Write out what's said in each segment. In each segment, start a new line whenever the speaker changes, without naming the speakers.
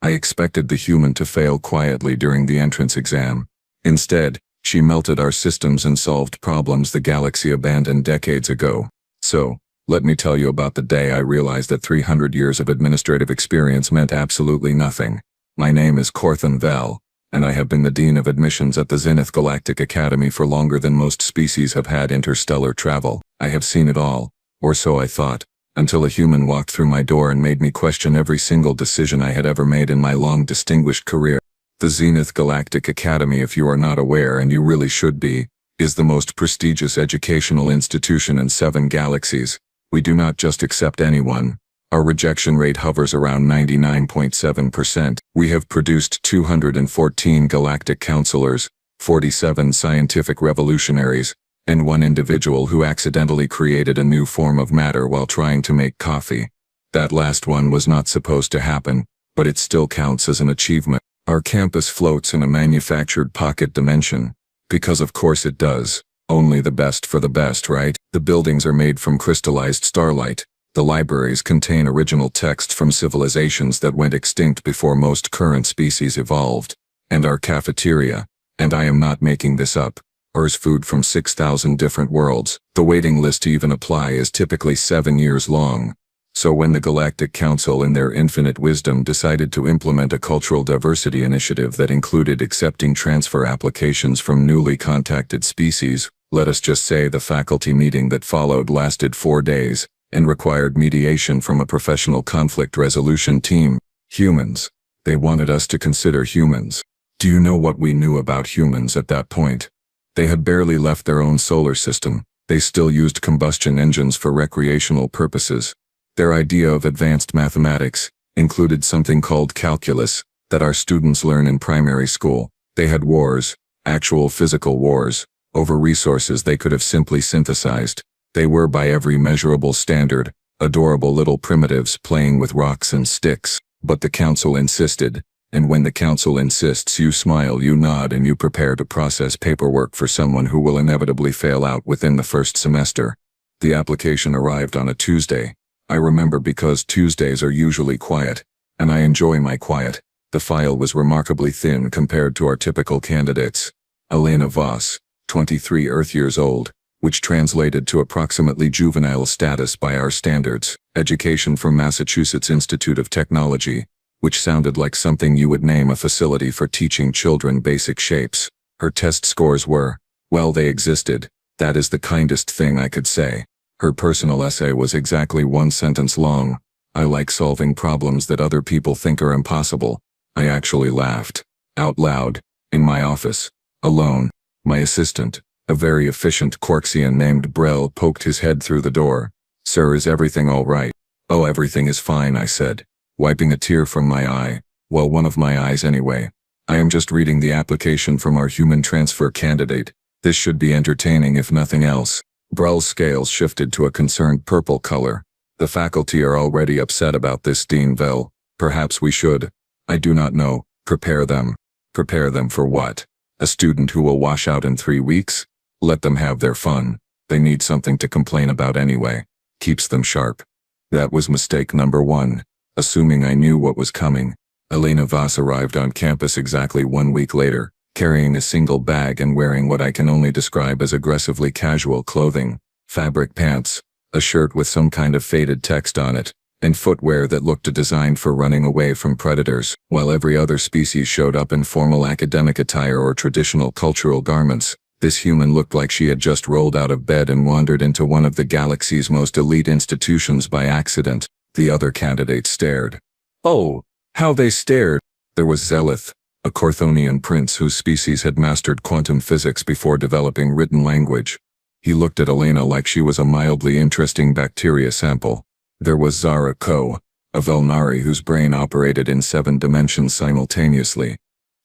I expected the human to fail quietly during the entrance exam. Instead, she melted our systems and solved problems the galaxy abandoned decades ago. So, let me tell you about the day I realized that 300 years of administrative experience meant absolutely nothing. My name is Corthan Vel, and I have been the Dean of Admissions at the Zenith Galactic Academy for longer than most species have had interstellar travel. I have seen it all, or so I thought, until a human walked through my door and made me question every single decision I had ever made in my long distinguished career. The Zenith Galactic Academy, if you are not aware, and you really should be, is the most prestigious educational institution in 7 galaxies. We do not just accept anyone. Our rejection rate hovers around 99.7%. We have produced 214 galactic counselors, 47 scientific revolutionaries, and 1 individual who accidentally created a new form of matter while trying to make coffee. That last one was not supposed to happen, but it still counts as an achievement. Our campus floats in a manufactured pocket dimension. Because of course it does. Only the best for the best, right? The buildings are made from crystallized starlight. The libraries contain original texts from civilizations that went extinct before most current species evolved. And our cafeteria, and I am not making this up, offers food from 6,000 different worlds. The waiting list to even apply is typically 7 years long. So when the Galactic Council in their infinite wisdom decided to implement a cultural diversity initiative that included accepting transfer applications from newly contacted species, let us just say the faculty meeting that followed lasted 4 days, and required mediation from a professional conflict resolution team. Humans. They wanted us to consider humans. Do you know what we knew about humans at that point? They had barely left their own solar system. They still used combustion engines for recreational purposes. Their idea of advanced mathematics included something called calculus that our students learn in primary school. They had wars, actual physical wars, over resources they could have simply synthesized. They were, by every measurable standard, adorable little primitives playing with rocks and sticks. But the council insisted, and when the council insists, you smile, you nod, and you prepare to process paperwork for someone who will inevitably fail out within the first semester. The application arrived on a Tuesday. I remember because Tuesdays are usually quiet, and I enjoy my quiet. The file was remarkably thin compared to our typical candidates. Elena Voss, 23 Earth years old, which translated to approximately juvenile status by our standards. Education from Massachusetts Institute of Technology, which sounded like something you would name a facility for teaching children basic shapes. Her test scores were, well, they existed. That is the kindest thing I could say. Her personal essay was exactly 1 sentence long. I like solving problems that other people think are impossible. I actually laughed. Out loud. In my office. Alone. My assistant, a very efficient Quarksian named Brel, poked his head through the door. Sir, is everything all right? Oh, everything is fine, I said, wiping a tear from my eye. Well, one of my eyes anyway. I am just reading the application from our human transfer candidate. This should be entertaining if nothing else. Brel's scales shifted to a concerned purple color. The faculty are already upset about this, Dean Vel. Perhaps we should. I do not know. Prepare them. Prepare them for what? A student who will wash out in 3 weeks? Let them have their fun. They need something to complain about anyway. Keeps them sharp. That was mistake number 1. Assuming I knew what was coming. Elena Voss arrived on campus exactly 1 week later, carrying a single bag and wearing what I can only describe as aggressively casual clothing, fabric pants, a shirt with some kind of faded text on it, and footwear that looked designed for running away from predators, while every other species showed up in formal academic attire or traditional cultural garments. This human looked like she had just rolled out of bed and wandered into one of the galaxy's most elite institutions by accident. The other candidates stared. Oh, how they stared! There was Zelith, a Corthonian prince whose species had mastered quantum physics before developing written language. He looked at Elena like she was a mildly interesting bacteria sample. There was Zara Ko, a Velnari whose brain operated in 7 dimensions simultaneously.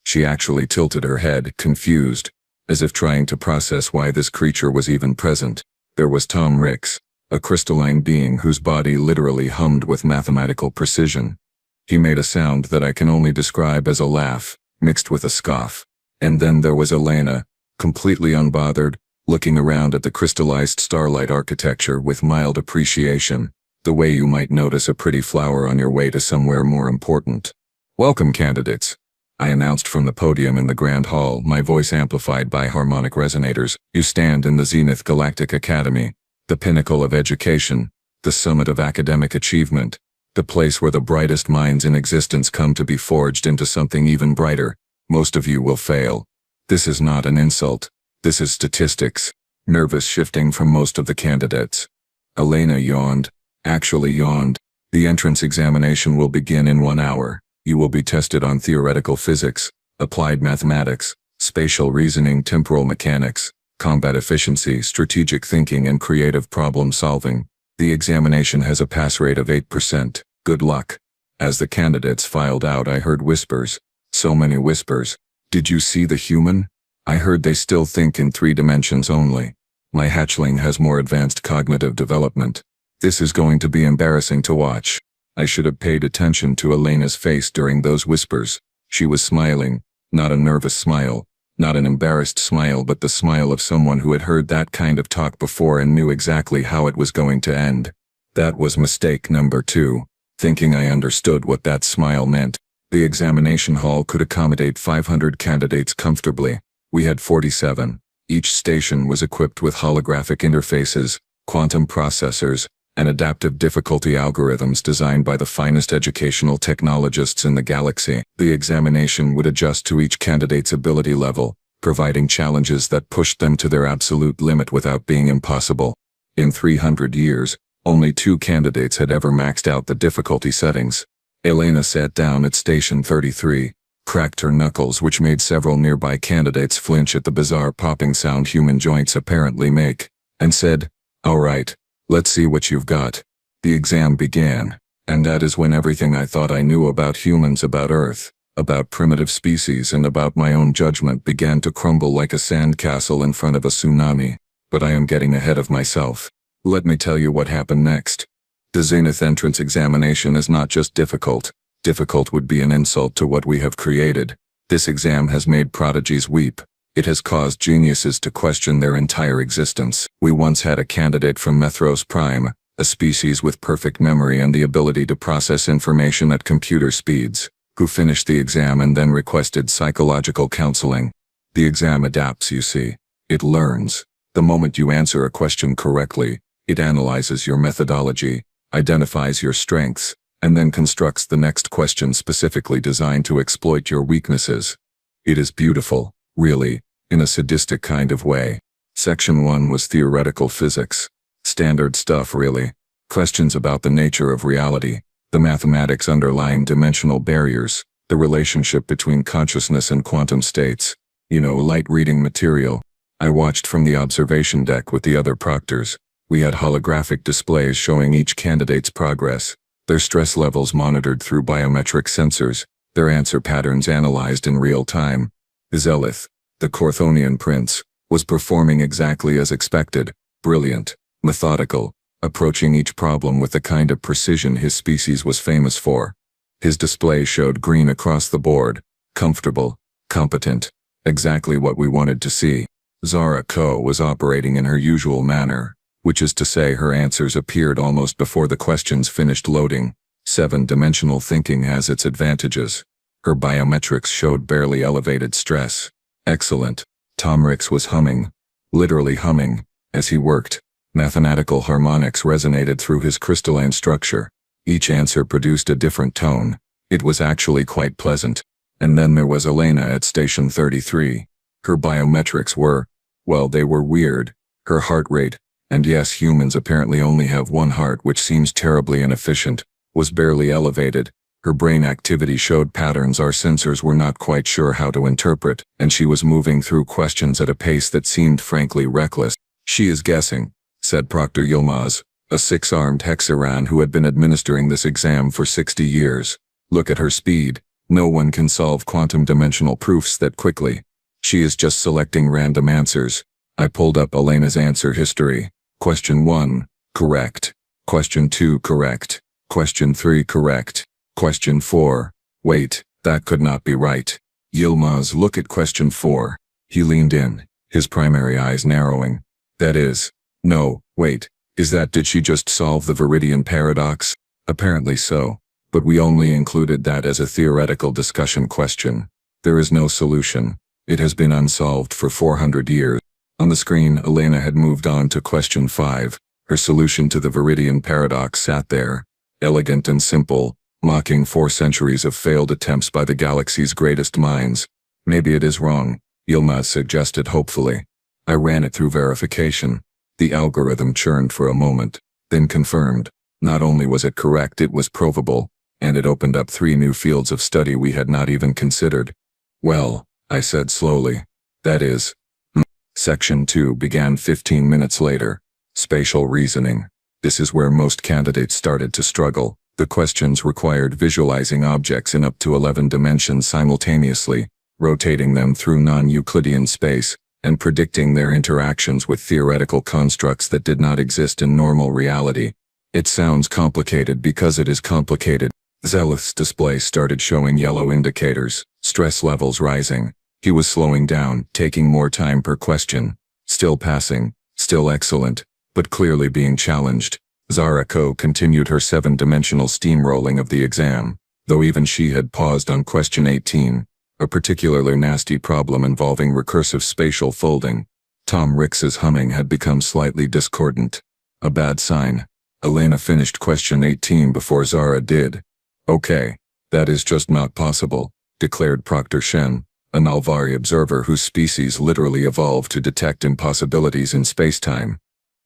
She actually tilted her head, confused, as if trying to process why this creature was even present. There was Tom Ricks, a crystalline being whose body literally hummed with mathematical precision. He made a sound that I can only describe as a laugh, mixed with a scoff. And then there was Elena, completely unbothered, looking around at the crystallized starlight architecture with mild appreciation, the way you might notice a pretty flower on your way to somewhere more important. Welcome, candidates. I announced from the podium in the Grand Hall, my voice amplified by harmonic resonators. You stand in the Zenith Galactic Academy, the pinnacle of education, the summit of academic achievement, the place where the brightest minds in existence come to be forged into something even brighter. Most of you will fail. This is not an insult. This is statistics. Nervous shifting from most of the candidates. Elena yawned. Actually yawned. The entrance examination will begin in 1 hour. You will be tested on theoretical physics, applied mathematics, spatial reasoning, temporal mechanics, combat efficiency, strategic thinking, and creative problem solving. The examination has a pass rate of 8%. Good luck. As the candidates filed out, I heard whispers. So many whispers. Did you see the human? I heard they still think in 3 dimensions only. My hatchling has more advanced cognitive development. This is going to be embarrassing to watch. I should have paid attention to Elena's face during those whispers. She was smiling, not a nervous smile, not an embarrassed smile, but the smile of someone who had heard that kind of talk before and knew exactly how it was going to end. That was mistake number 2, thinking I understood what that smile meant. The examination hall could accommodate 500 candidates comfortably. We had 47. Each station was equipped with holographic interfaces, quantum processors, and adaptive difficulty algorithms designed by the finest educational technologists in the galaxy. The examination would adjust to each candidate's ability level, providing challenges that pushed them to their absolute limit without being impossible. In 300 years, only 2 candidates had ever maxed out the difficulty settings. Elena sat down at Station 33, cracked her knuckles, which made several nearby candidates flinch at the bizarre popping sound human joints apparently make, and said, "All right. Let's see what you've got." The exam began, and that is when everything I thought I knew about humans, about Earth, about primitive species, and about my own judgment began to crumble like a sandcastle in front of a tsunami. But I am getting ahead of myself. Let me tell you what happened next. The Zenith entrance examination is not just difficult. Difficult would be an insult to what we have created. This exam has made prodigies weep. It has caused geniuses to question their entire existence. We once had a candidate from Methros Prime, a species with perfect memory and the ability to process information at computer speeds, who finished the exam and then requested psychological counseling. The exam adapts, you see. It learns. The moment you answer a question correctly, it analyzes your methodology, identifies your strengths, and then constructs the next question specifically designed to exploit your weaknesses. It is beautiful, really. In a sadistic kind of way. Section 1 was theoretical physics. Standard stuff, really. Questions about the nature of reality, the mathematics underlying dimensional barriers, the relationship between consciousness and quantum states. Light reading material. I watched from the observation deck with the other proctors. We had holographic displays showing each candidate's progress, their stress levels monitored through biometric sensors, their answer patterns analyzed in real time. Zelith, the Corthonian prince, was performing exactly as expected, brilliant, methodical, approaching each problem with the kind of precision his species was famous for. His display showed green across the board, comfortable, competent, exactly what we wanted to see. Zara Ko was operating in her usual manner, which is to say her answers appeared almost before the questions finished loading. 7-dimensional thinking has its advantages. Her biometrics showed barely elevated stress. Excellent. Tomrix was humming, literally humming, as he worked. Mathematical harmonics resonated through his crystalline structure. Each answer produced a different tone. It was actually quite pleasant. And then there was Elena at Station 33. Her biometrics were, well, they were weird. Her heart rate, and yes, humans apparently only have one heart, which seems terribly inefficient, was barely elevated. Her brain activity showed patterns our sensors were not quite sure how to interpret, and she was moving through questions at a pace that seemed frankly reckless. "She is guessing," said Proctor Yilmaz, a 6-armed hexaran who had been administering this exam for 60 years. "Look at her speed. No one can solve quantum dimensional proofs that quickly. She is just selecting random answers." I pulled up Elena's answer history. Question 1, correct. Question 2, correct. Question 3, correct. Question 4. Wait, that could not be right. Yilmaz, look at question 4. He leaned in, his primary eyes narrowing. That is, no, wait, is that, did she just solve the Viridian paradox? Apparently so. but we only included that as a theoretical discussion question. There is no solution. It has been unsolved for 400 years. On the screen, Elena had moved on to question 5. Her solution to the Viridian paradox sat there, elegant and simple, mocking 4 centuries of failed attempts by the galaxy's greatest minds. Maybe it is wrong, Yilmaz suggested hopefully. I ran it through verification. The algorithm churned for a moment, then confirmed. Not only was it correct, it was provable, and it opened up 3 new fields of study we had not even considered. Well, I said slowly. That is. Section 2 began 15 minutes later. Spatial reasoning. This is where most candidates started to struggle. The questions required visualizing objects in up to 11 dimensions simultaneously, rotating them through non-Euclidean space, and predicting their interactions with theoretical constructs that did not exist in normal reality. It sounds complicated because it is complicated. Zelith's display started showing yellow indicators, stress levels rising. He was slowing down, taking more time per question. Still passing, still excellent, but clearly being challenged. Zarako continued her 7-dimensional steamrolling of the exam, though even she had paused on question 18, a particularly nasty problem involving recursive spatial folding. Tom Ricks's humming had become slightly discordant. A bad sign. Elena finished question 18 before Zara did. Okay, that is just not possible, declared Proctor Shen, a Nalvari observer whose species literally evolved to detect impossibilities in spacetime.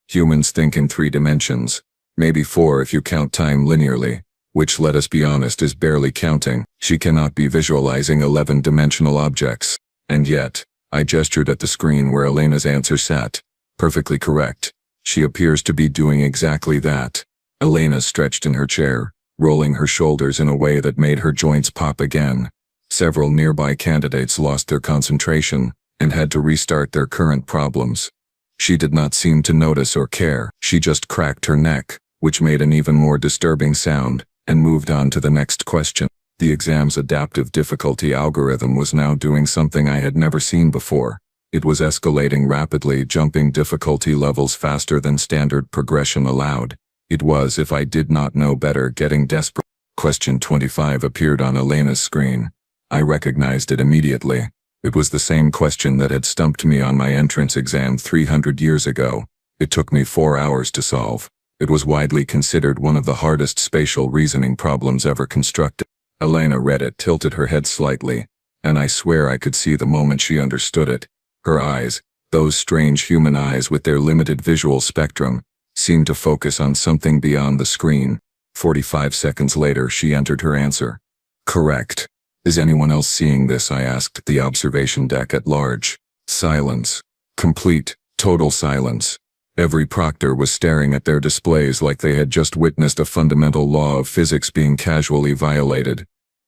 Humans think in 3 dimensions, maybe 4 if you count time linearly, which, let us be honest, is barely counting. She cannot be visualizing 11-dimensional objects. And yet, I gestured at the screen where Elena's answer sat. Perfectly correct. She appears to be doing exactly that. Elena stretched in her chair, rolling her shoulders in a way that made her joints pop again. Several nearby candidates lost their concentration and had to restart their current problems. She did not seem to notice or care. She just cracked her neck, which made an even more disturbing sound, and moved on to the next question. The exam's adaptive difficulty algorithm was now doing something I had never seen before. It was escalating rapidly, jumping difficulty levels faster than standard progression allowed. It was, if I did not know better, getting desperate. Question 25 appeared on Elena's screen. I recognized it immediately. It was the same question that had stumped me on my entrance exam 300 years ago. It took me 4 hours to solve. It was widely considered one of the hardest spatial reasoning problems ever constructed. Elena read it, tilted her head slightly, and I swear I could see the moment she understood it. Her eyes, those strange human eyes with their limited visual spectrum, seemed to focus on something beyond the screen. 45 seconds later, she entered her answer. Correct. Is anyone else seeing this? I asked the observation deck at large. Silence. Complete, total silence. Every proctor was staring at their displays like they had just witnessed a fundamental law of physics being casually violated.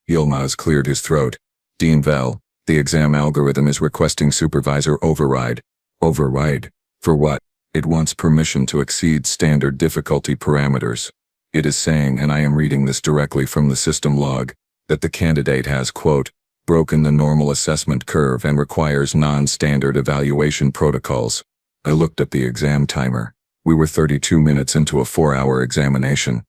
Yilmaz cleared his throat. Dean Vel, the exam algorithm is requesting supervisor override. Override? For what? It wants permission to exceed standard difficulty parameters. It is saying, and I am reading this directly from the system log, that the candidate has, quote, broken the normal assessment curve and requires non-standard evaluation protocols. I looked at the exam timer. We were 32 minutes into a 4-hour examination.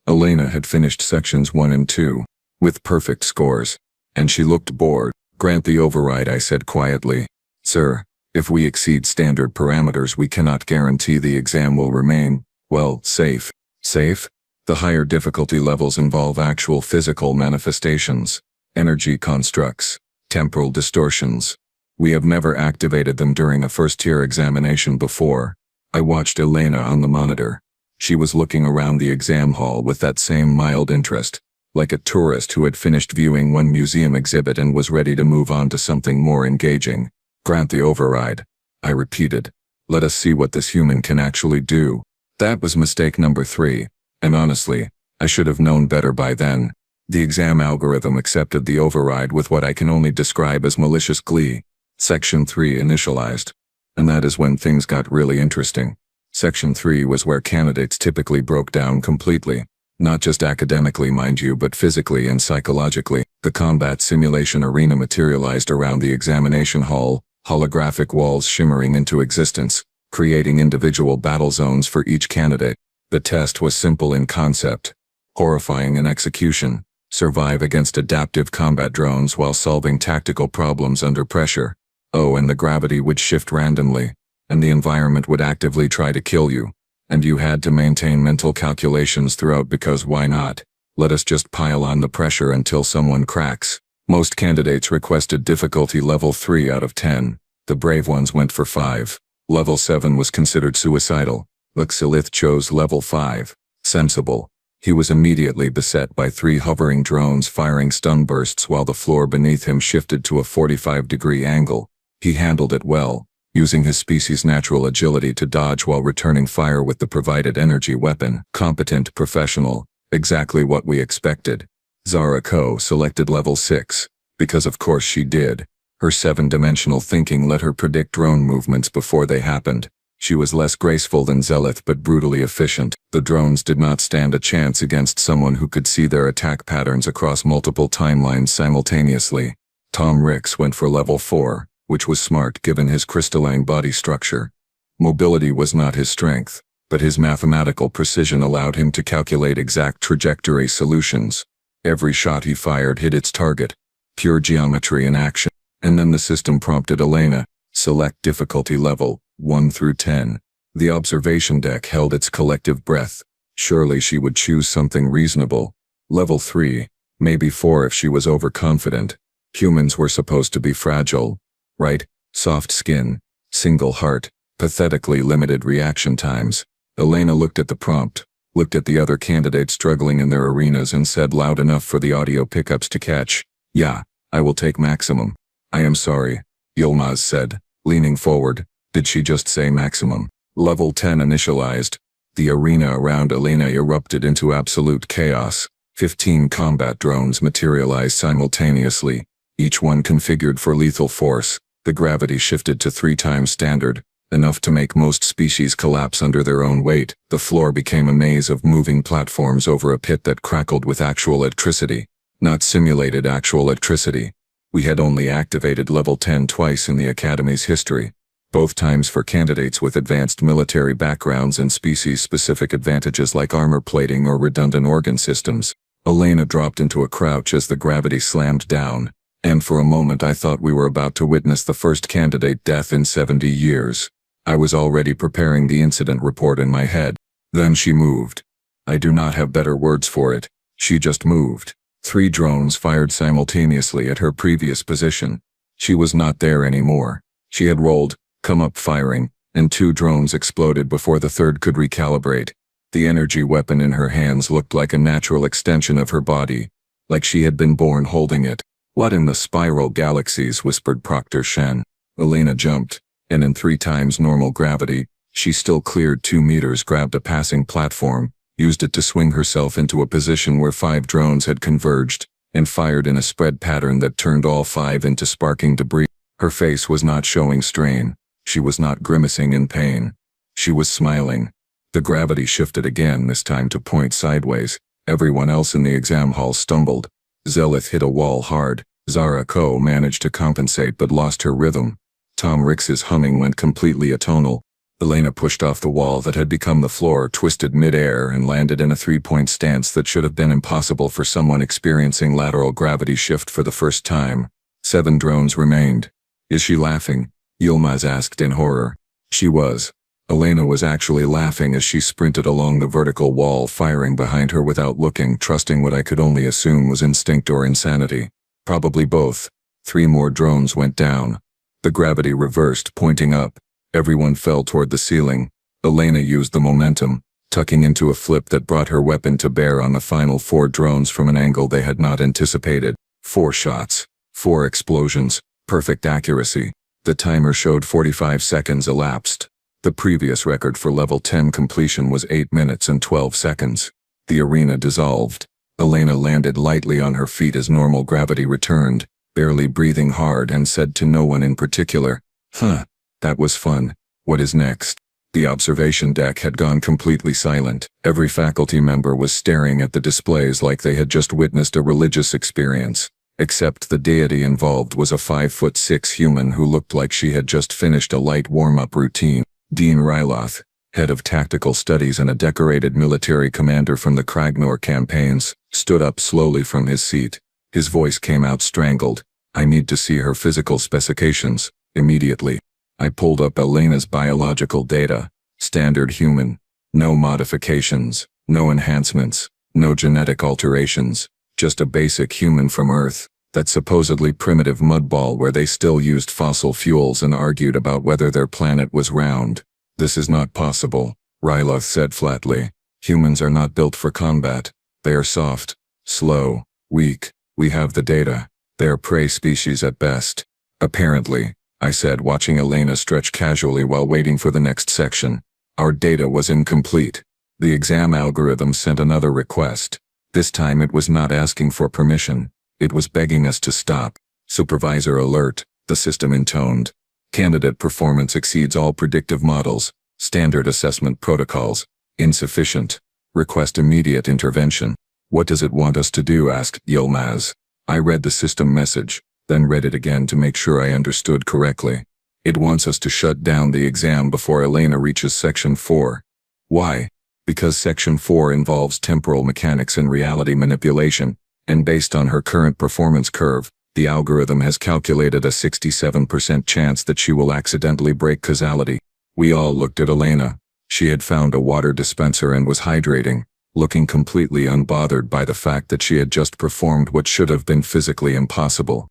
Elena had finished sections 1 and 2, with perfect scores, and she looked bored. Grant the override, I said quietly. Sir, if we exceed standard parameters, we cannot guarantee the exam will remain, well, safe. Safe? The higher difficulty levels involve actual physical manifestations, energy constructs, temporal distortions. We have never activated them during a first-tier examination before. I watched Elena on the monitor. She was looking around the exam hall with that same mild interest, like a tourist who had finished viewing one museum exhibit and was ready to move on to something more engaging. Grant the override, I repeated. Let us see what this human can actually do. That was mistake number 3, and honestly, I should have known better by then. The exam algorithm accepted the override with what I can only describe as malicious glee. Section 3 initialized. And that is when things got really interesting. Section 3 was where candidates typically broke down completely. Not just academically, mind you, but physically and psychologically. The combat simulation arena materialized around the examination hall, holographic walls shimmering into existence, creating individual battle zones for each candidate. The test was simple in concept, horrifying in execution. survive against adaptive combat drones while solving tactical problems under pressure. Oh, and the gravity would shift randomly, and the environment would actively try to kill you. And you had to maintain mental calculations throughout because why not? Let us just pile on the pressure until someone cracks. Most candidates requested difficulty level 3 out of 10. The brave ones went for 5. Level 7 was considered suicidal. Luxilith chose level 5. Sensible. He was immediately beset by 3 hovering drones firing stun bursts while the floor beneath him shifted to a 45-degree angle. He handled it well, using his species' natural agility to dodge while returning fire with the provided energy weapon. Competent professional. Exactly what we expected. Zara Ko selected level 6. Because of course she did. Her 7-dimensional thinking let her predict drone movements before they happened. She was less graceful than Zelith but brutally efficient. The drones did not stand a chance against someone who could see their attack patterns across multiple timelines simultaneously. Tom Ricks went for level 4, which was smart given his crystalline body structure. Mobility was not his strength, but his mathematical precision allowed him to calculate exact trajectory solutions. Every shot he fired hit its target. Pure geometry in action. And then the system prompted Elena, select difficulty level 1 through 10. The observation deck held its collective breath. Surely she would choose something reasonable. Level 3, maybe 4 if she was overconfident. Humans were supposed to be fragile, right? Soft skin, single heart, pathetically limited reaction times. Elena looked at the prompt, looked at the other candidates struggling in their arenas and said loud enough for the audio pickups to catch, "Yeah, I will take maximum." "I am sorry," Yilmaz said, leaning forward. Did she just say maximum? Level 10 initialized. The arena around Elena erupted into absolute chaos. 15 combat drones materialized simultaneously, each one configured for lethal force. The gravity shifted to 3 times standard, enough to make most species collapse under their own weight. The floor became a maze of moving platforms over a pit that crackled with actual electricity, not simulated actual electricity. We had only activated level 10 twice in the Academy's history, both times for candidates with advanced military backgrounds and species-specific advantages like armor plating or redundant organ systems. Elena dropped into a crouch as the gravity slammed down, and for a moment I thought we were about to witness the first candidate death in 70 years. I was already preparing the incident report in my head. Then she moved. I do not have better words for it. She just moved. 3 drones fired simultaneously at her previous position. She was not there anymore. She had rolled, come up firing, and 2 drones exploded before the third could recalibrate. The energy weapon in her hands looked like a natural extension of her body, like she had been born holding it. "What in the spiral galaxies?" whispered Proctor Shen. Elena jumped, and in 3 times normal gravity, she still cleared 2 meters, grabbed a passing platform, used it to swing herself into a position where 5 drones had converged, and fired in a spread pattern that turned all 5 into sparking debris. Her face was not showing strain. She was not grimacing in pain. She was smiling. The gravity shifted again, this time to point sideways. Everyone else in the exam hall stumbled. Zelith hit a wall hard. Zara Ko managed to compensate but lost her rhythm. Tom Ricks's humming went completely atonal. Elena pushed off the wall that had become the floor, twisted mid-air, and landed in a 3-point stance that should have been impossible for someone experiencing lateral gravity shift for the first time. 7 drones remained. "Is she laughing?" Yilmaz asked in horror. She was. Elena was actually laughing as she sprinted along the vertical wall, firing behind her without looking, trusting what I could only assume was instinct or insanity. Probably both. 3 more drones went down. The gravity reversed, pointing up. Everyone fell toward the ceiling. Elena used the momentum, tucking into a flip that brought her weapon to bear on the final 4 drones from an angle they had not anticipated. 4 shots. 4 explosions. Perfect accuracy. The timer showed 45 seconds elapsed. The previous record for level 10 completion was 8 minutes and 12 seconds. The arena dissolved. Elena landed lightly on her feet as normal gravity returned, barely breathing hard, and said to no one in particular, "Huh, that was fun. What is next?" The observation deck had gone completely silent. Every faculty member was staring at the displays like they had just witnessed a religious experience. Except the deity involved was a 5'6" human who looked like she had just finished a light warm-up routine. Dean Ryloth, head of tactical studies and a decorated military commander from the Kragnor campaigns, stood up slowly from his seat. His voice came out strangled. I need to see her physical specifications, immediately. I pulled up Elena's biological data. Standard human. No modifications, no enhancements, no genetic alterations. Just a basic human from Earth. That supposedly primitive mudball where they still used fossil fuels and argued about whether their planet was round. This is not possible, Ryloth said flatly. Humans are not built for combat. They are soft, slow, weak. We have the data. They are prey species at best. Apparently, I said, watching Elena stretch casually while waiting for the next section. Our data was incomplete. The exam algorithm sent another request. This time it was not asking for permission. It was begging us to stop. Supervisor alert, the system intoned. Candidate performance exceeds all predictive models. Standard assessment protocols. Insufficient. Request immediate intervention. What does it want us to do? Asked Yilmaz. I read the system message, then read it again to make sure I understood correctly. It wants us to shut down the exam before Elena reaches Section 4. Why? Because Section 4 involves temporal mechanics and reality manipulation, and based on her current performance curve, the algorithm has calculated a 67% chance that she will accidentally break causality. We all looked at Elena. She had found a water dispenser and was hydrating, looking completely unbothered by the fact that she had just performed what should have been physically impossible.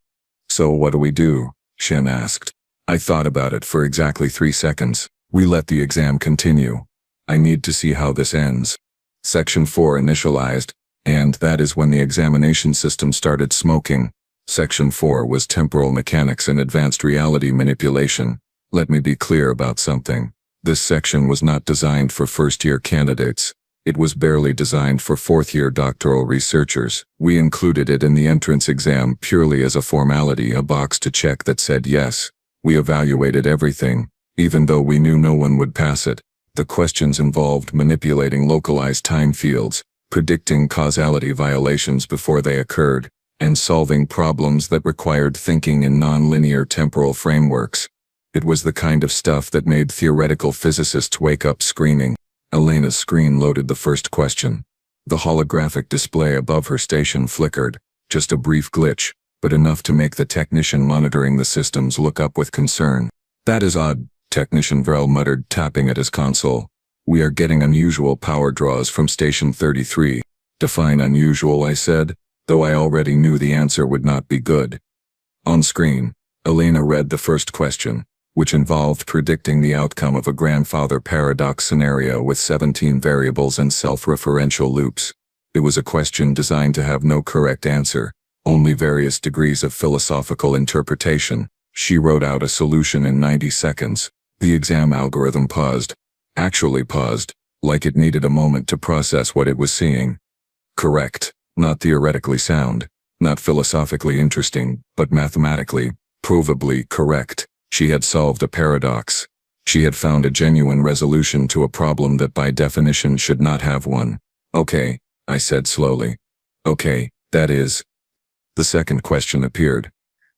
So what do we do? Shen asked. I thought about it for exactly 3 seconds. We let the exam continue. I need to see how this ends. Section 4 initialized, and that is when the examination system started smoking. Section 4 was temporal mechanics and advanced reality manipulation. Let me be clear about something. This section was not designed for first-year candidates. It was barely designed for fourth-year doctoral researchers. We included it in the entrance exam purely as a formality, a box to check that said yes. We evaluated everything, even though we knew no one would pass it. The questions involved manipulating localized time fields, predicting causality violations before they occurred, and solving problems that required thinking in non-linear temporal frameworks. It was the kind of stuff that made theoretical physicists wake up screaming. Elena's screen loaded the first question. The holographic display above her station flickered, just a brief glitch, but enough to make the technician monitoring the systems look up with concern. That is odd, Technician Vrel muttered, tapping at his console. We are getting unusual power draws from Station 33. Define unusual, I said, though I already knew the answer would not be good. On screen, Elena read the first question, which involved predicting the outcome of a grandfather paradox scenario with 17 variables and self-referential loops. It was a question designed to have no correct answer, only various degrees of philosophical interpretation. She wrote out a solution in 90 seconds. The exam algorithm paused. Actually paused, like it needed a moment to process what it was seeing. Correct, not theoretically sound, not philosophically interesting, but mathematically, provably correct. She had solved a paradox. She had found a genuine resolution to a problem that by definition should not have one. Okay, I said slowly. Okay, that is. The second question appeared.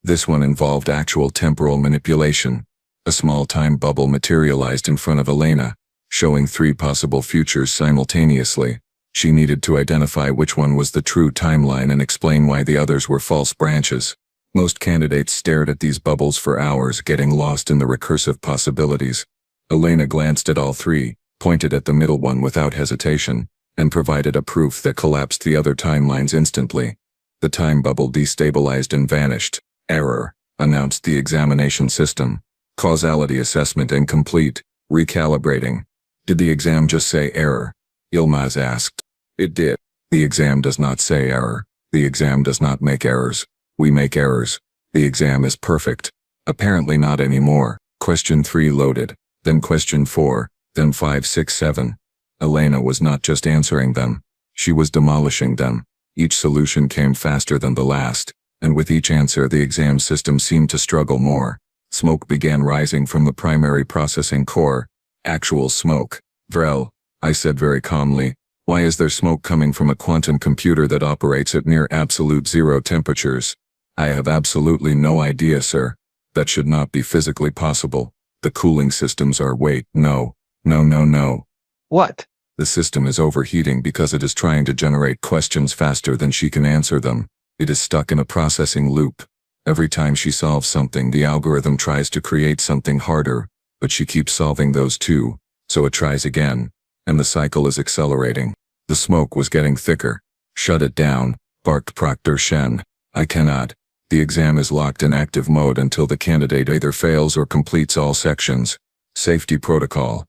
This one involved actual temporal manipulation. A small time bubble materialized in front of Elena, showing 3 possible futures simultaneously. She needed to identify which one was the true timeline and explain why the others were false branches. Most candidates stared at these bubbles for hours, getting lost in the recursive possibilities. Elena glanced at all 3, pointed at the middle one without hesitation, and provided a proof that collapsed the other timelines instantly. The time bubble destabilized and vanished. Error, announced the examination system. Causality assessment incomplete. Recalibrating. Did the exam just say error? Yilmaz asked. It did. The exam does not say error. The exam does not make errors. We make errors. The exam is perfect. Apparently not anymore. Question 3 loaded. Then question 4. Then 5, 6, 7. Elena was not just answering them. She was demolishing them. Each solution came faster than the last, and with each answer the exam system seemed to struggle more. Smoke began rising from the primary processing core. Actual smoke. Vrel, I said very calmly, why is there smoke coming from a quantum computer that operates at near absolute zero temperatures? I have absolutely no idea, sir. That should not be physically possible. The cooling systems are no, No, no, no.
What?
The system is overheating because it is trying to generate questions faster than she can answer them. It is stuck in a processing loop. Every time she solves something, the algorithm tries to create something harder, but she keeps solving those too, so it tries again, and the cycle is accelerating. The smoke was getting thicker. Shut it down, barked Proctor Shen. I cannot. The exam is locked in active mode until the candidate either fails or completes all sections. Safety protocol.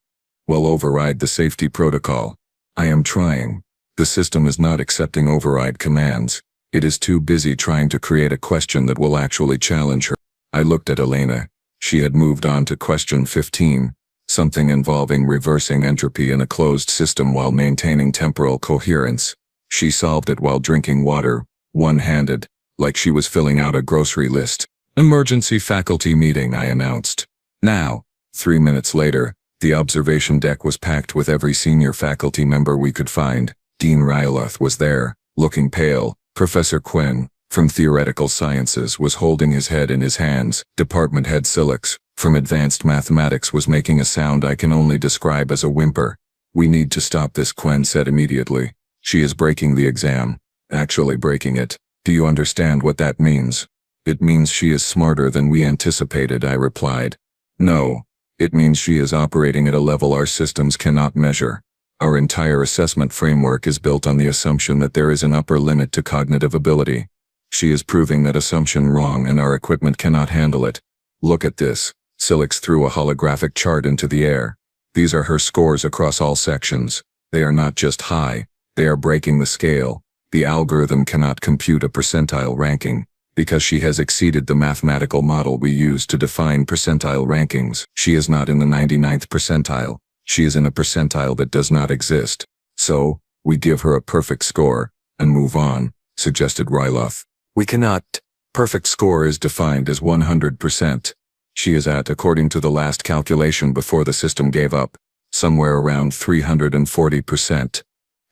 Well, override the safety protocol. I am trying. The system is not accepting override commands. It is too busy trying to create a question that will actually challenge her. I looked at Elena. She had moved on to question 15, something involving reversing entropy in a closed system while maintaining temporal coherence. She solved it while drinking water, one-handed, like she was filling out a grocery list. Emergency faculty meeting, I announced. Now. 3 minutes later, the observation deck was packed with every senior faculty member we could find. Dean Ryloth was there, looking pale. Professor Quinn, from Theoretical Sciences, was holding his head in his hands. Department Head Silix, from Advanced Mathematics, was making a sound I can only describe as a whimper. We need to stop this, Quinn said immediately. She is breaking the exam. Actually breaking it. Do you understand what that means? It means she is smarter than we anticipated, I replied. No. It means she is operating at a level our systems cannot measure. Our entire assessment framework is built on the assumption that there is an upper limit to cognitive ability. She is proving that assumption wrong and our equipment cannot handle it. Look at this. Silix threw a holographic chart into the air. These are her scores across all sections. They are not just high, they are breaking the scale. The algorithm cannot compute a percentile ranking, because she has exceeded the mathematical model we use to define percentile rankings. She is not in the 99th percentile. She is in a percentile that does not exist. So, we give her a perfect score, and move on, suggested Ryloth. We cannot. Perfect score is defined as 100%. She is at, according to the last calculation before the system gave up, somewhere around 340%.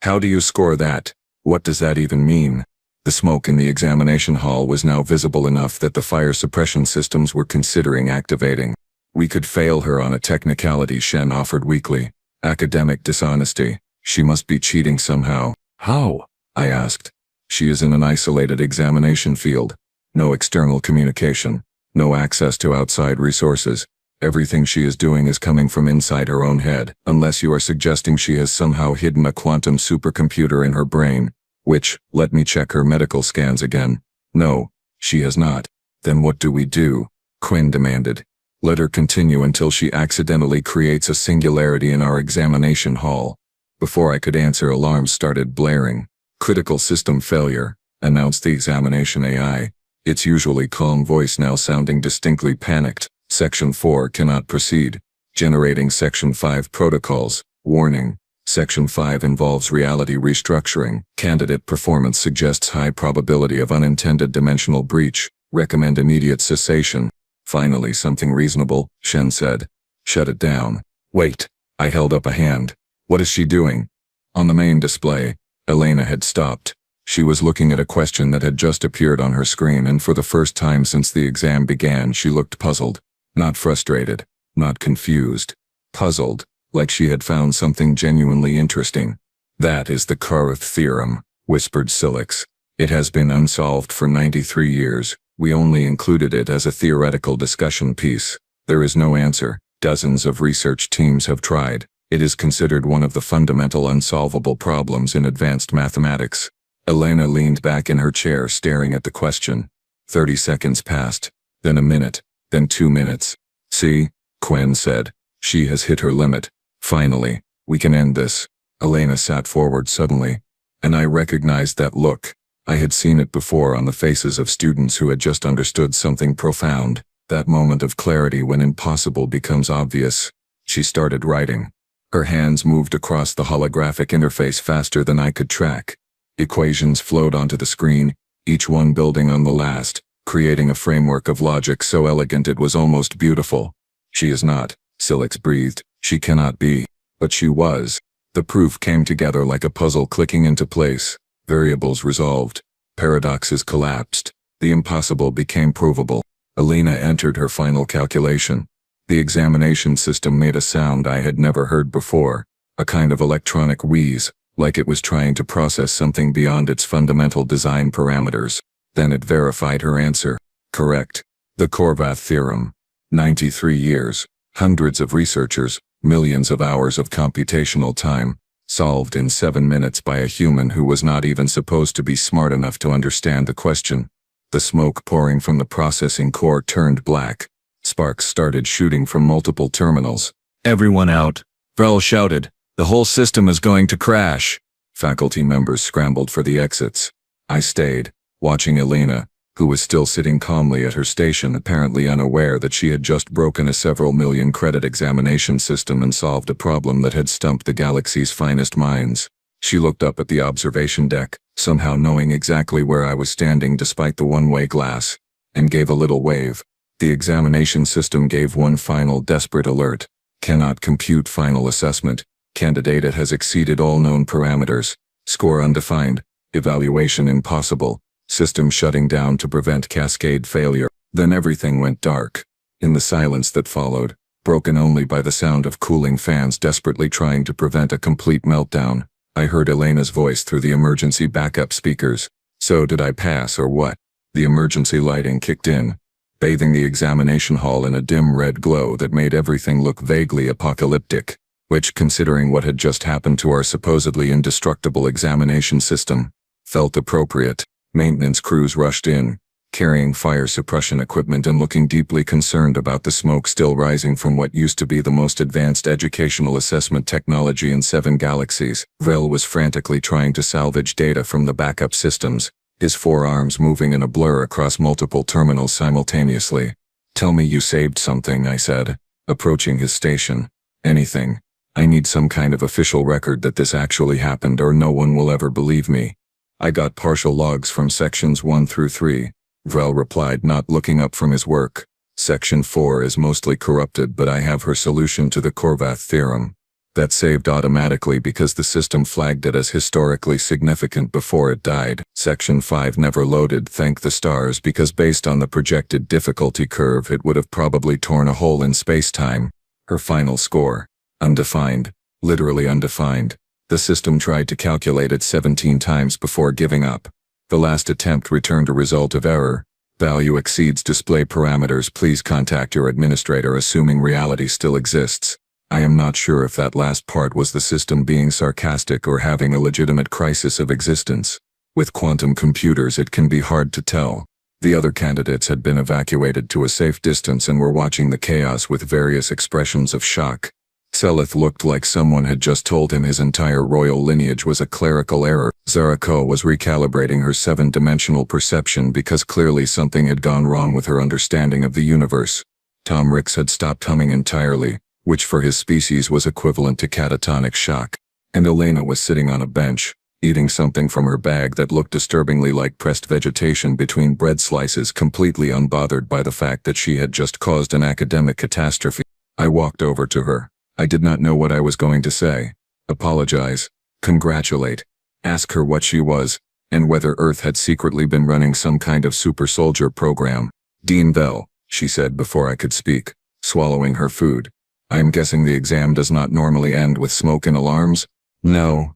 How do you score that? What does that even mean? The smoke in the examination hall was now visible enough that the fire suppression systems were considering activating. We could fail her on a technicality, Shen offered weakly. Academic dishonesty. She must be cheating somehow. How? I asked. She is in an isolated examination field. No external communication. No access to outside resources. Everything she is doing is coming from inside her own head, unless you are suggesting she has somehow hidden a quantum supercomputer in her brain, which, let me check her medical scans again. No, she has not. Then what do we do? Quinn demanded. Let her continue until she accidentally creates a singularity in our examination hall. Before I could answer, alarms started blaring. Critical system failure, announced the examination AI, its usually calm voice now sounding distinctly panicked. Section 4 cannot proceed. Generating Section 5 protocols. Warning. Section 5 involves reality restructuring. Candidate performance suggests high probability of unintended dimensional breach. Recommend immediate cessation. Finally, something reasonable, Shen said. Shut it down. Wait. I held up a hand. What is she doing? On the main display, Elena had stopped. She was looking at a question that had just appeared on her screen, and for the first time since the exam began, she looked puzzled. Not frustrated. Not confused. Puzzled, like she had found something genuinely interesting. That is the Carruth theorem, whispered Silix. It has been unsolved for 93 years. We only included it as a theoretical discussion piece. There is no answer. Dozens of research teams have tried. It is considered one of the fundamental unsolvable problems in advanced mathematics. Elena leaned back in her chair staring at the question. 30 seconds passed. Then a minute. Then 2 minutes. See? Quinn said. She has hit her limit. Finally, we can end this. Elena sat forward suddenly. And I recognized that look. I had seen it before on the faces of students who had just understood something profound. That moment of clarity when impossible becomes obvious. She started writing. Her hands moved across the holographic interface faster than I could track. Equations flowed onto the screen, each one building on the last, creating a framework of logic so elegant it was almost beautiful. She is not, Silix breathed. She cannot be. But she was. The proof came together like a puzzle clicking into place. Variables resolved. Paradoxes collapsed. The impossible became provable. Elena entered her final calculation. The examination system made a sound I had never heard before, a kind of electronic wheeze, like it was trying to process something beyond its fundamental design parameters. Then it verified her answer. Correct. The Horvath theorem. 93 years, hundreds of researchers, millions of hours of computational time, solved in 7 minutes by a human who was not even supposed to be smart enough to understand the question. The smoke pouring from the processing core turned black. Sparks started shooting from multiple terminals. "Everyone out," Vrel shouted. "The whole system is going to crash." Faculty members scrambled for the exits. I stayed, watching Elena, who was still sitting calmly at her station, apparently unaware that she had just broken a several million credit examination system and solved a problem that had stumped the galaxy's finest minds. She looked up at the observation deck, somehow knowing exactly where I was standing despite the one-way glass, and gave a little wave. The examination system gave one final desperate alert. Cannot compute final assessment. Candidate has exceeded all known parameters. Score undefined. Evaluation impossible. System shutting down to prevent cascade failure. Then everything went dark. In the silence that followed, broken only by the sound of cooling fans desperately trying to prevent a complete meltdown, I heard Elena's voice through the emergency backup speakers. "So did I pass or what?" The emergency lighting kicked in, bathing the examination hall in a dim red glow that made everything look vaguely apocalyptic, which, considering what had just happened to our supposedly indestructible examination system, felt appropriate. Maintenance crews rushed in, carrying fire suppression equipment and looking deeply concerned about the smoke still rising from what used to be the most advanced educational assessment technology in 7 galaxies. Vrel was frantically trying to salvage data from the backup systems, his forearms moving in a blur across multiple terminals simultaneously. "Tell me you saved something," I said, approaching his station. "Anything. I need some kind of official record that this actually happened, or no one will ever believe me." "I got partial logs from sections 1 through 3, Vrel replied, not looking up from his work. "Section 4 is mostly corrupted, but I have her solution to the Horvath theorem. That saved automatically because the system flagged it as historically significant before it died. Section 5 never loaded, thank the stars, because based on the projected difficulty curve it would have probably torn a hole in space-time." Her final score. Undefined. Literally undefined. The system tried to calculate it 17 times before giving up. The last attempt returned a result of error. "Value exceeds display parameters. Please contact your administrator," assuming reality still exists. I am not sure if that last part was the system being sarcastic or having a legitimate crisis of existence. With quantum computers it can be hard to tell. The other candidates had been evacuated to a safe distance and were watching the chaos with various expressions of shock. Seleth looked like someone had just told him his entire royal lineage was a clerical error. Zarako was recalibrating her 7-dimensional perception because clearly something had gone wrong with her understanding of the universe. Tom Ricks had stopped humming entirely, which for his species was equivalent to catatonic shock. And Elena was sitting on a bench, eating something from her bag that looked disturbingly like pressed vegetation between bread slices, completely unbothered by the fact that she had just caused an academic catastrophe. I walked over to her. I did not know what I was going to say. Apologize. Congratulate. Ask her what she was, and whether Earth had secretly been running some kind of super soldier program. "Dean Bell," she said before I could speak, swallowing her food. "I am guessing the exam does not normally end with smoke and alarms?" No,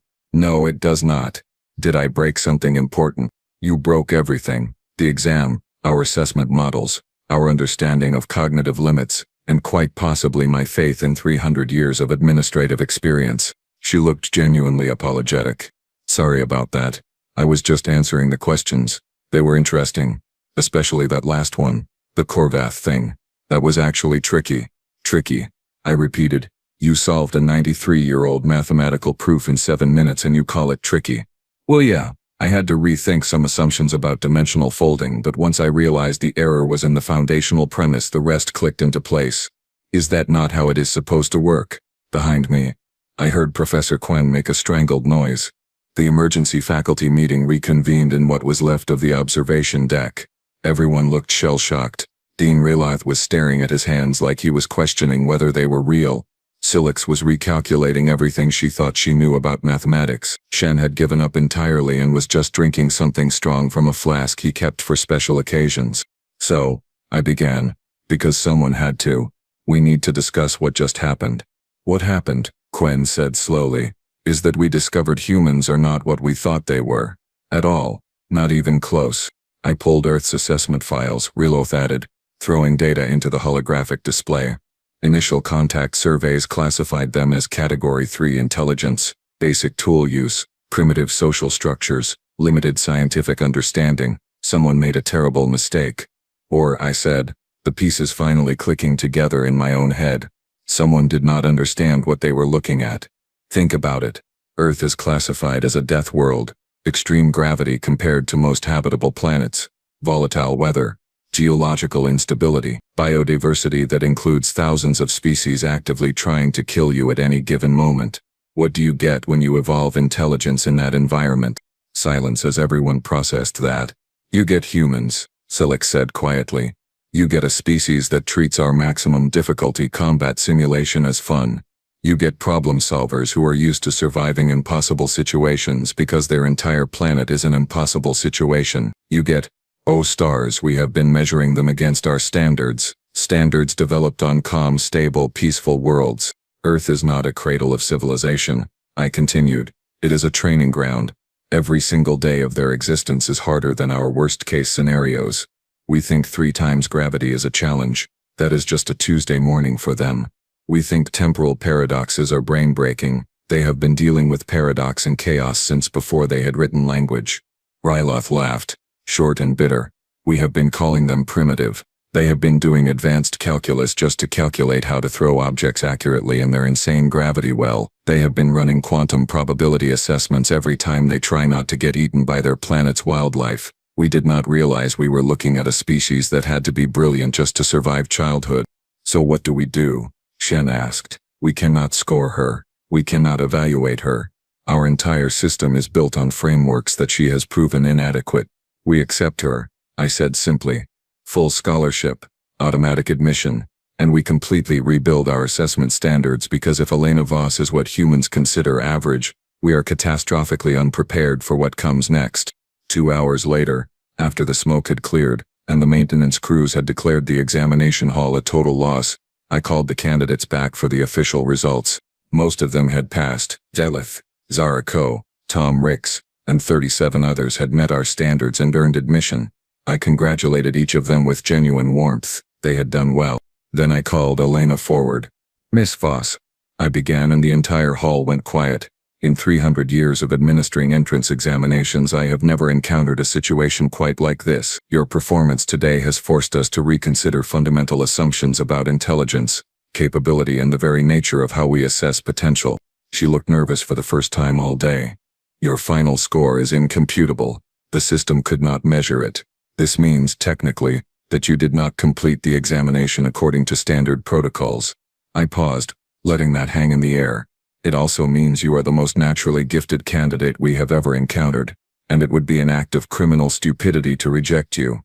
it does not. Did I break something important?" "You broke everything. The exam, our assessment models, our understanding of cognitive limits, and quite possibly my faith in 300 years of administrative experience." She looked genuinely apologetic. "Sorry about that. I was just answering the questions. They were interesting. Especially that last one. The Horvath thing. That was actually tricky." "Tricky," I repeated. "You solved a 93-year-old mathematical proof in 7 minutes and you call it tricky?" "Well, yeah. I had to rethink some assumptions about dimensional folding, but once I realized the error was in the foundational premise, the rest clicked into place." "Is that not how it is supposed to work?" Behind me, I heard Professor Quen make a strangled noise. The emergency faculty meeting reconvened in what was left of the observation deck. Everyone looked shell-shocked. Dean Raylath was staring at his hands like he was questioning whether they were real. Silix was recalculating everything she thought she knew about mathematics. Shen had given up entirely and was just drinking something strong from a flask he kept for special occasions. "So," I began, "because someone had to. We need to discuss what just happened. What happened, Quen said slowly, is that we discovered humans are not what we thought they were. At all. Not even close. I pulled Earth's assessment files, Riloth added, throwing data into the holographic display. Initial contact surveys classified them as Category 3 intelligence, basic tool use, primitive social structures, limited scientific understanding. Someone made a terrible mistake. Or, I said, the pieces finally clicking together in my own head. Someone did not understand what they were looking at. Think about it. Earth is classified as a death world. Extreme gravity compared to most habitable planets. Volatile weather. Geological instability. Biodiversity that includes thousands of species actively trying to kill you at any given moment. What do you get when you evolve intelligence in that environment? Silence as everyone processed that. You get humans, Selleck said quietly. You get a species that treats our maximum difficulty combat simulation as fun. You get problem solvers who are used to surviving impossible situations because their entire planet is an impossible situation. You get, oh stars, we have been measuring them against our standards. Standards developed on calm, stable, peaceful worlds. Earth is not a cradle of civilization, I continued. It is a training ground. Every single day of their existence is harder than our worst-case scenarios. We think 3 times gravity is a challenge. That is just a Tuesday morning for them. We think temporal paradoxes are brain-breaking. They have been dealing with paradox and chaos since before they had written language. Ryloth laughed, short and bitter. We have been calling them primitive. They have been doing advanced calculus just to calculate how to throw objects accurately in their insane gravity well. They have been running quantum probability assessments every time they try not to get eaten by their planet's wildlife. We did not realize we were looking at a species that had to be brilliant just to survive childhood. So what do? Shen asked. We cannot score her. We cannot evaluate her. Our entire system is built on frameworks that she has proven inadequate. We accept her, I said simply. Full scholarship, automatic admission, and we completely rebuild our assessment standards because if Elena Voss is what humans consider average, we are catastrophically unprepared for what comes next. 2 hours later, after the smoke had cleared, and the maintenance crews had declared the examination hall a total loss, I called the candidates back for the official results. Most of them had passed. Zelith, Zarako, Tom Ricks, and 37 others had met our standards and earned admission. I congratulated each of them with genuine warmth. They had done well. Then I called Elena forward. Miss Voss. I began and the entire hall went quiet. In 300 years of administering entrance examinations, I have never encountered a situation quite like this. Your performance today has forced us to reconsider fundamental assumptions about intelligence, capability, and the very nature of how we assess potential. She looked nervous for the first time all day. Your final score is incomputable. The system could not measure it. This means, technically, that you did not complete the examination according to standard protocols. I paused, letting that hang in the air. It also means you are the most naturally gifted candidate we have ever encountered, and it would be an act of criminal stupidity to reject you.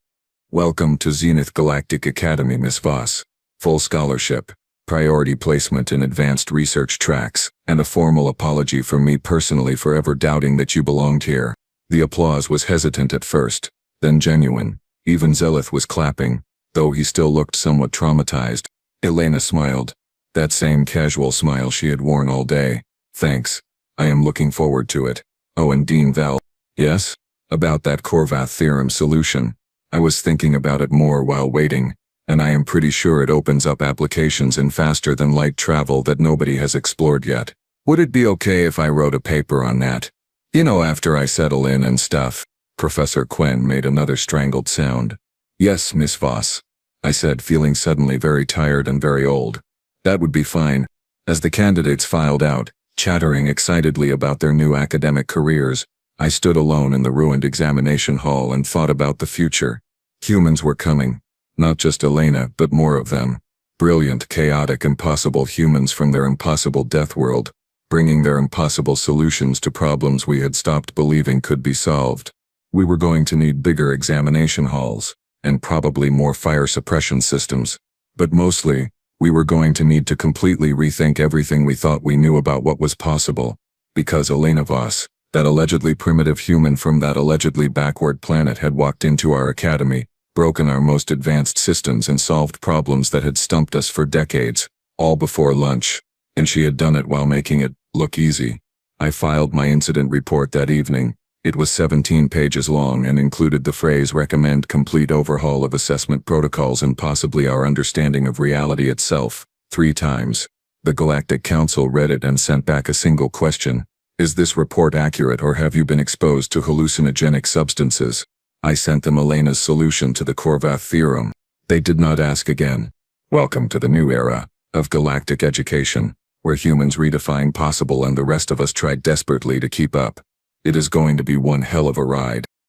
Welcome to Zenith Galactic Academy, Miss Voss. Full scholarship, priority placement in advanced research tracks, and a formal apology from me personally for ever doubting that you belonged here. The applause was hesitant at first, then genuine. Even Zelith was clapping, though he still looked somewhat traumatized. Elena smiled. That same casual smile she had worn all day. Thanks. I am looking forward to it. Oh, and Dean Val. Yes? About that Korvath theorem solution. I was thinking about it more while waiting, and I am pretty sure it opens up applications in faster-than-light travel that nobody has explored yet. Would it be okay if I wrote a paper on that? You know, after I settle in and stuff. Professor Quen made another strangled sound. Yes, Miss Voss, I said, feeling suddenly very tired and very old. That would be fine. As the candidates filed out, chattering excitedly about their new academic careers, I stood alone in the ruined examination hall and thought about the future. Humans were coming. Not just Elena, but more of them. Brilliant, chaotic, impossible humans from their impossible death world, bringing their impossible solutions to problems we had stopped believing could be solved. We were going to need bigger examination halls, and probably more fire suppression systems. But mostly, we were going to need to completely rethink everything we thought we knew about what was possible. Because Elena Voss, that allegedly primitive human from that allegedly backward planet, had walked into our academy, broken our most advanced systems and solved problems that had stumped us for decades, all before lunch. And she had done it while making it look easy. I filed my incident report that evening. It was 17 pages long and included the phrase "recommend complete overhaul of assessment protocols and possibly our understanding of reality itself" 3 times. The Galactic Council read it and sent back a single question. Is this report accurate, or have you been exposed to hallucinogenic substances? I sent them Elena's solution to the Korvath theorem. They did not ask again. Welcome to the new era of galactic education, where humans redefine possible and the rest of us try desperately to keep up. It is going to be one hell of a ride.